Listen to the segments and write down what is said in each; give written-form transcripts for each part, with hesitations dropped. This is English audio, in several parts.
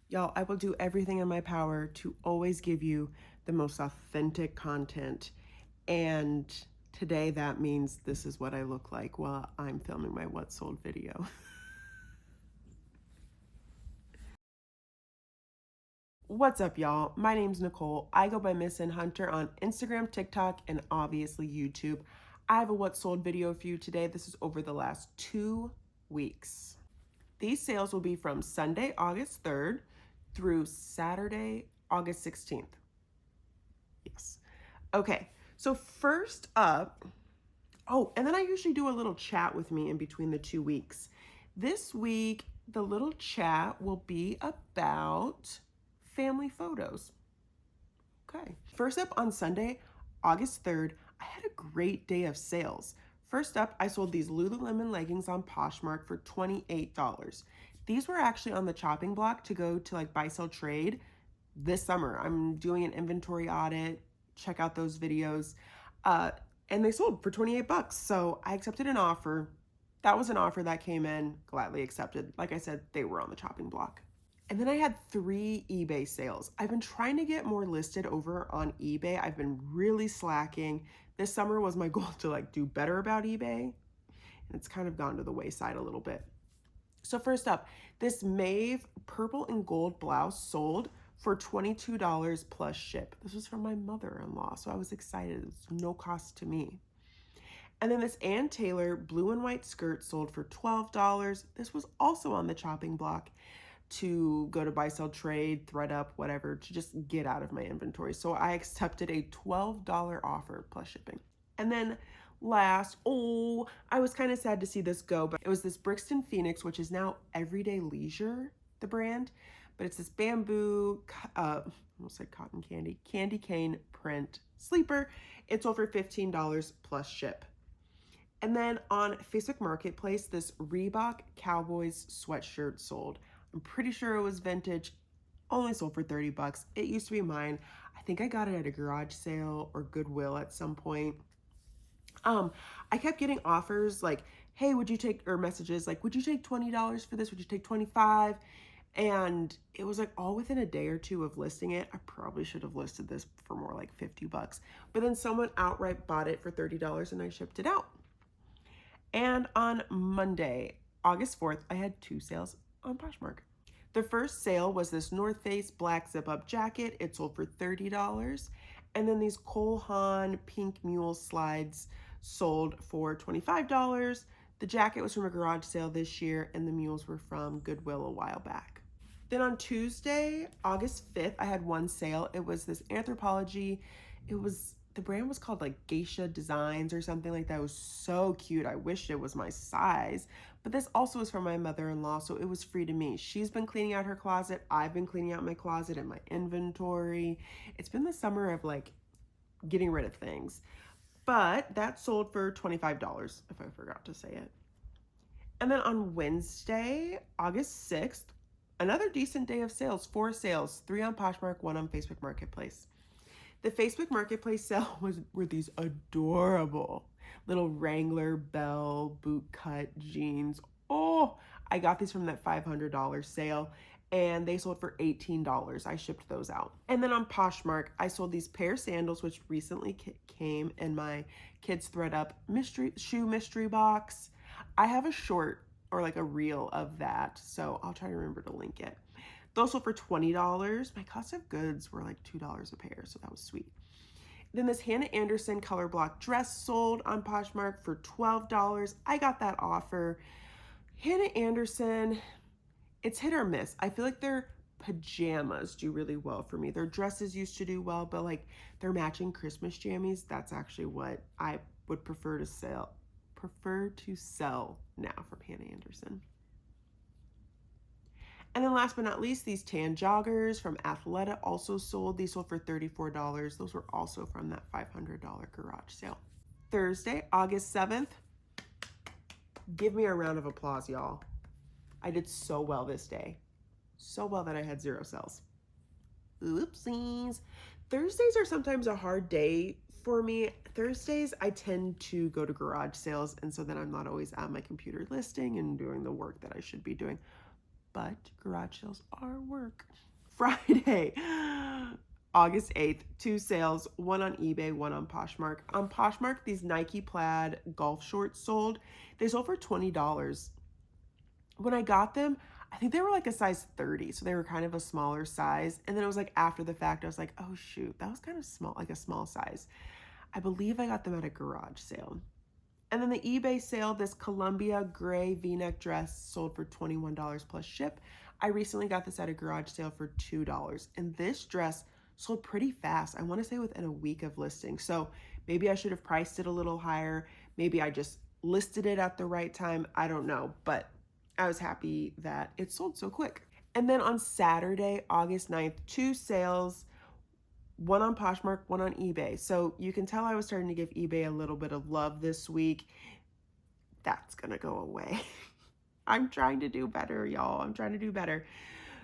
Y'all, I will do everything in my power to always give you the most authentic content. And today that means this is what I look like while I'm filming my What Sold video. What's up, y'all? My name's Nicole. I go by Miss and Hunter on Instagram, TikTok, and obviously YouTube. I have a What Sold video for you today. This is over the last 2 weeks. These sales will be from Sunday, August 3rd through Saturday, August 16th. Yes. Okay, so first up, oh, and then I usually do a little chat with me in between the 2 weeks. This week, the little chat will be about family photos. Okay. First up on Sunday, August 3rd, I had a great day of sales. First up, I sold these Lululemon leggings on Poshmark for $28. These were actually on the chopping block to go to like buy, sell, trade this summer. I'm doing an inventory audit. Check out those videos. And they sold for 28 bucks. So I accepted an offer. That was an offer that came in, gladly accepted. Like I said, they were on the chopping block. And then I had 3 eBay sales. I've been trying to get more listed over on eBay. I've been really slacking. This summer was my goal to like do better about eBay, and it's kind of gone to the wayside a little bit. So first up, this Maeve purple and gold blouse sold for $22 plus ship. This was from my mother-in-law, so I was excited. It was no cost to me. And then this Ann Taylor blue and white skirt sold for $12. This was also on the chopping block to go to buy, sell, trade, thread up, whatever, to just get out of my inventory. So I accepted a $12 offer plus shipping. And then last, I was kind of sad to see this go, but it was this Brixton Phoenix, which is now Everyday Leisure, the brand, but it's this bamboo, almost like cotton candy cane print sleeper. It sold for $15 plus ship. And then on Facebook Marketplace, this Reebok Cowboys sweatshirt sold. I'm pretty sure it was vintage, only sold for 30 bucks. It used to be mine. I think I got it at a garage sale or Goodwill at some point. I kept getting offers like, hey, would you take, or messages like, would you take $20 for this? Would you take 25? And it was like all within a day or two of listing it. I probably should have listed this for more like 50 bucks. But then someone outright bought it for $30 and I shipped it out. And on Monday, August 4th, I had 2 sales on Poshmark. The first sale was this North Face black zip-up jacket. It sold for $30. And then these Cole Haan pink mule slides sold for $25. The jacket was from a garage sale this year, and the mules were from Goodwill a while back. Then on Tuesday, August 5th, I had 1 sale. It was this Anthropologie. The brand was called like Geisha Designs or something like that. It was so cute. I wished it was my size. But this also was from my mother-in-law, so it was free to me. She's been cleaning out her closet. I've been cleaning out my closet and my inventory. It's been the summer of like getting rid of things. But that sold for $25, if I forgot to say it. And then on Wednesday, August 6th, another decent day of sales. 4 sales, 3 on Poshmark, 1 on Facebook Marketplace. The Facebook Marketplace sale were these adorable little Wrangler Bell boot cut jeans. Oh, I got these from that $500 sale and they sold for $18. I shipped those out. And then on Poshmark, I sold these pair of sandals, which recently came in my kids thread up shoe mystery box. I have a short or like a reel of that, so I'll try to remember to link it. Those sold for $20. My cost of goods were like $2 a pair, so that was sweet. Then this Hannah Anderson color block dress sold on Poshmark for $12. I got that offer. Hannah Anderson, it's hit or miss. I feel like their pajamas do really well for me. Their dresses used to do well, but like their matching Christmas jammies, that's actually what I would prefer to sell now from Hannah Anderson. And then last but not least, these tan joggers from Athleta also sold. These sold for $34. Those were also from that $500 garage sale. Thursday, August 7th. Give me a round of applause, y'all. I did so well this day. So well that I had 0 sales. Oopsies. Thursdays are sometimes a hard day for me. Thursdays, I tend to go to garage sales, and so then I'm not always at my computer listing and doing the work that I should be doing. but garage sales are work. Friday, August 8th, 2 sales, one on eBay, one on Poshmark. On Poshmark, these Nike plaid golf shorts sold. They sold for $20. When I got them, I think they were like a size 30, so they were kind of a smaller size. And then it was like after the fact, I was like, oh shoot, that was kind of small, like a small size. I believe I got them at a garage sale. And then the eBay sale, this Columbia gray V-neck dress sold for $21 plus ship. I recently got this at a garage sale for $2. And this dress sold pretty fast. I want to say within a week of listing. So maybe I should have priced it a little higher. Maybe I just listed it at the right time. I don't know. But I was happy that it sold so quick. And then on Saturday, August 9th, 2 sales, one on Poshmark, one on eBay. So you can tell I was starting to give eBay a little bit of love this week. That's gonna go away. I'm trying to do better, y'all. I'm trying to do better.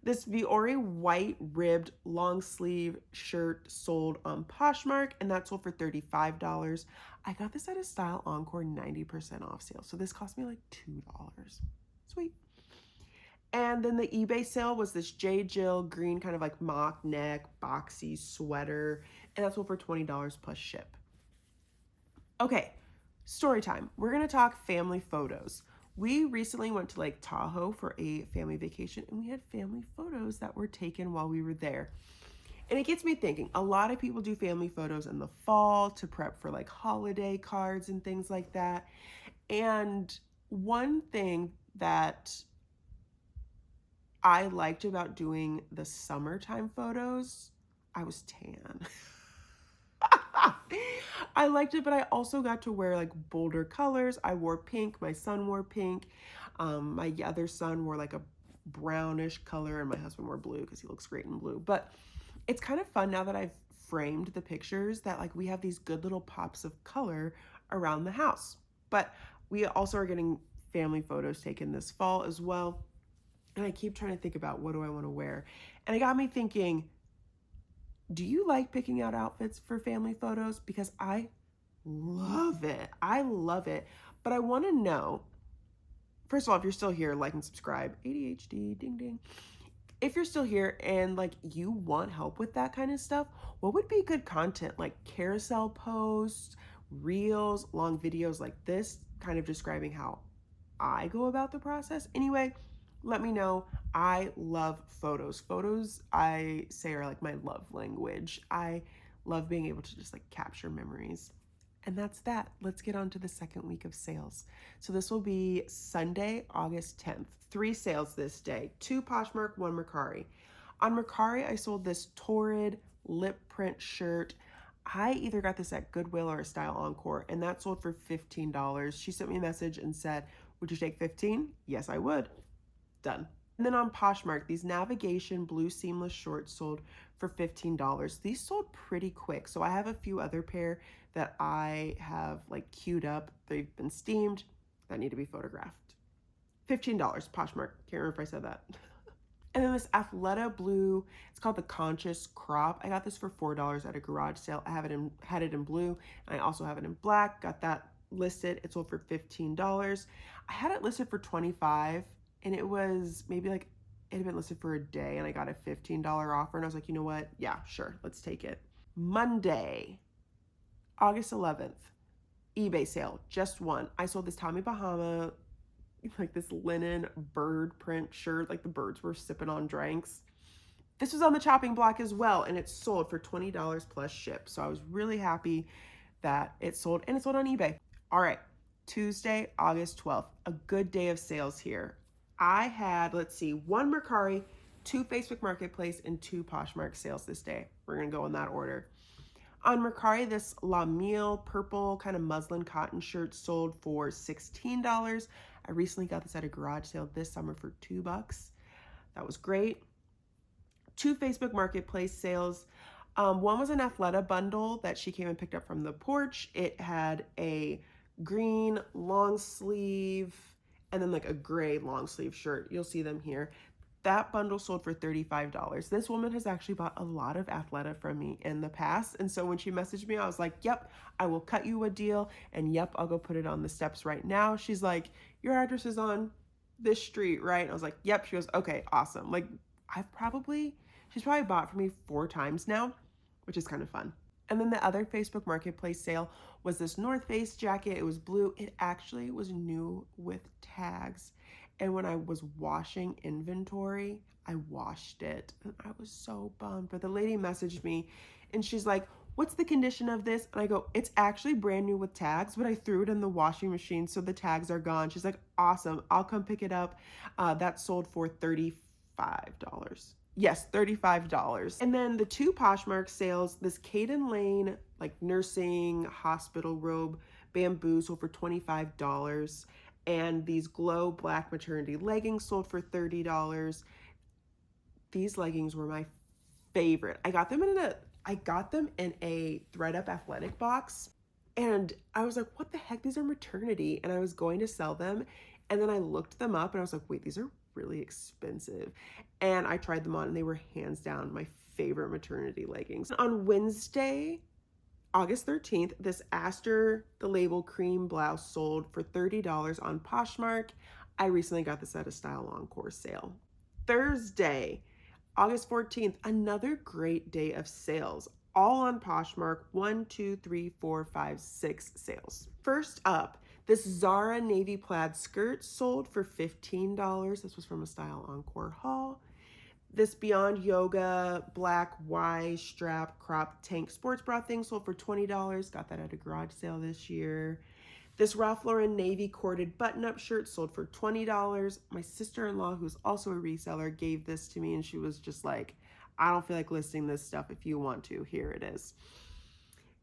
This Viore white ribbed long sleeve shirt sold on Poshmark, and that sold for $35. I got this at a Style Encore 90% off sale. So this cost me like $2. Sweet. And then the eBay sale was this J. Jill green kind of like mock neck, boxy sweater. And that's sold for $20 plus ship. Okay, story time. We're going to talk family photos. We recently went to Lake Tahoe for a family vacation, and we had family photos that were taken while we were there. And it gets me thinking, a lot of people do family photos in the fall to prep for like holiday cards and things like that. And one thing that I liked about doing the summertime photos, I was tan. I liked it, but I also got to wear like bolder colors. I wore pink. My son wore pink. My other son wore like a brownish color, and my husband wore blue because he looks great in blue. But it's kind of fun now that I've framed the pictures that like we have these good little pops of color around the house. But we also are getting family photos taken this fall as well. And I keep trying to think about what do I want to wear. And it got me thinking, do you like picking out outfits for family photos? Because I love it. I love it. But I want to know, first of all, if you're still here, like and subscribe. ADHD, ding, ding. If you're still here and like you want help with that kind of stuff, what would be good content? Like carousel posts, reels, long videos like this, kind of describing how I go about the process. Anyway, let me know. I love photos. Photos, I say, are like my love language. I love being able to just like capture memories. And that's that. Let's get on to the second week of sales. So this will be Sunday, August 10th. 3 sales this day. 2 Poshmark, 1 Mercari. On Mercari, I sold this torrid lip print shirt. I either got this at Goodwill or a Style Encore, and that sold for $15. She sent me a message and said, would you take 15? Yes, I would. Done. And then on Poshmark, these navigation blue seamless shorts sold for $15. These sold pretty quick. So I have a few other pair that I have like queued up. They've been steamed that need to be photographed. $15, Poshmark. Can't remember if I said that. And then this Athleta blue, it's called the Conscious Crop. I got this for $4 at a garage sale. I had it in blue, and I also have it in black. Got that listed. It sold for $15. I had it listed for $25. And it was maybe like, it had been listed for a day and I got a $15 offer. And I was like, you know what? Yeah, sure. Let's take it. Monday, August 11th, eBay sale, just one. I sold this Tommy Bahama, like this linen bird print shirt, like the birds were sipping on drinks. This was on the chopping block as well, and it sold for $20 plus ship. So I was really happy that it sold, and it sold on eBay. All right, Tuesday, August 12th, a good day of sales here. I had, let's see, 1 Mercari, 2 Facebook Marketplace, and 2 Poshmark sales this day. We're going to go in that order. On Mercari, this La Mille purple kind of muslin cotton shirt sold for $16. I recently got this at a garage sale this summer for $2. That was great. 2 Facebook Marketplace sales. One was an Athleta bundle that she came and picked up from the porch. It had a green long sleeve and then like a gray long sleeve shirt. You'll see them here. That bundle sold for $35. This woman has actually bought a lot of Athleta from me in the past. And so when she messaged me, I was like, yep, I will cut you a deal. And yep, I'll go put it on the steps right now. She's like, your address is on this street, right? And I was like, yep. She goes, okay, awesome. Like, she's probably bought for me 4 times now, which is kind of fun. And then the other Facebook Marketplace sale was this North Face jacket. It was blue. It actually was new with tags. And when I was washing inventory, I washed it. And I was so bummed. But the lady messaged me and she's like, what's the condition of this? And I go, it's actually brand new with tags, but I threw it in the washing machine, so the tags are gone. She's like, awesome. I'll come pick it up. That sold for $35. Yes, $35. And then the two Poshmark sales, this Caden Lane, like nursing hospital robe bamboo sold for $25. And these glow black maternity leggings sold for $30. These leggings were my favorite. I got them in a thread up athletic box. And I was like, what the heck? These are maternity. And I was going to sell them. And then I looked them up and I was like, wait, these are really expensive. And I tried them on and they were hands down my favorite maternity leggings. On Wednesday, August 13th, this Aster the Label cream blouse sold for $30 on Poshmark. I recently got this at a Style Encore sale. Thursday, August 14th, another great day of sales, all on Poshmark. 1, 2, 3, 4, 5, 6 sales. First up, this Zara navy plaid skirt sold for $15. This was from a Style Encore haul. This Beyond Yoga black Y strap crop tank sports bra thing sold for $20. Got that at a garage sale this year. This Ralph Lauren navy corded button-up shirt sold for $20. My sister-in-law, who's also a reseller, gave this to me and she was just like, I don't feel like listing this stuff. If you want to, here it is.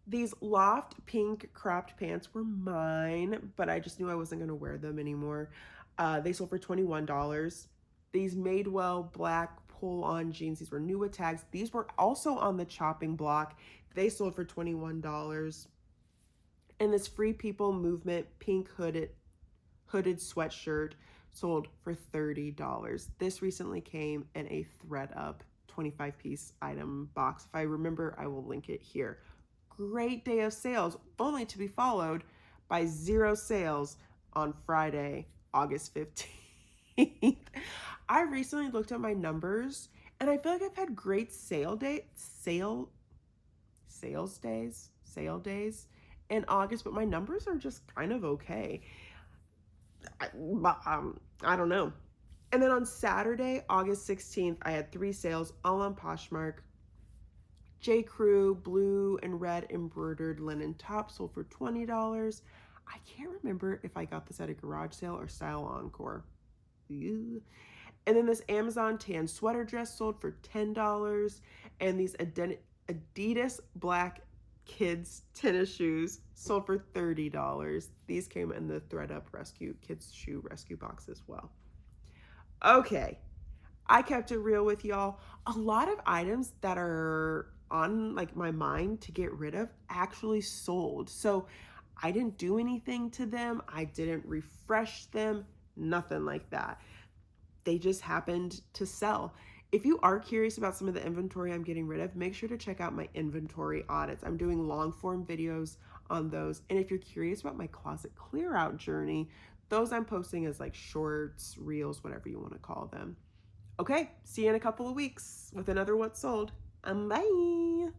These Loft pink cropped pants were mine, but I just knew I wasn't going to wear them anymore. They sold for $21. These Madewell black pull-on jeans, these were new with tags. These were also on the chopping block. They sold for $21. And this Free People Movement pink hooded sweatshirt sold for $30. This recently came in a thread up 25-piece item box. If I remember, I will link it here. Great day of sales, only to be followed by 0 sales on Friday, August 15th. I recently looked at my numbers and I feel like I've had great sale days in August, but my numbers are just kind of okay. I don't know. And then on Saturday, August 16th, I had 3 sales all on Poshmark. J. Crew blue and red embroidered linen top sold for $20. I can't remember if I got this at a garage sale or Style Encore. Ew. And then this Amazon tan sweater dress sold for $10. And these Adidas black kids tennis shoes sold for $30. These came in the thread up rescue kids shoe rescue box as well. Okay, I kept it real with y'all. A lot of items that are on like my mind to get rid of actually sold. So I didn't do anything to them. I didn't refresh them, nothing like that. They just happened to sell. If you are curious about some of the inventory I'm getting rid of, make sure to check out my inventory audits. I'm doing long form videos on those. And if you're curious about my closet clear out journey, those I'm posting as like shorts, reels, whatever you want to call them. Okay, see you in a couple of weeks with another What's Sold. Bye.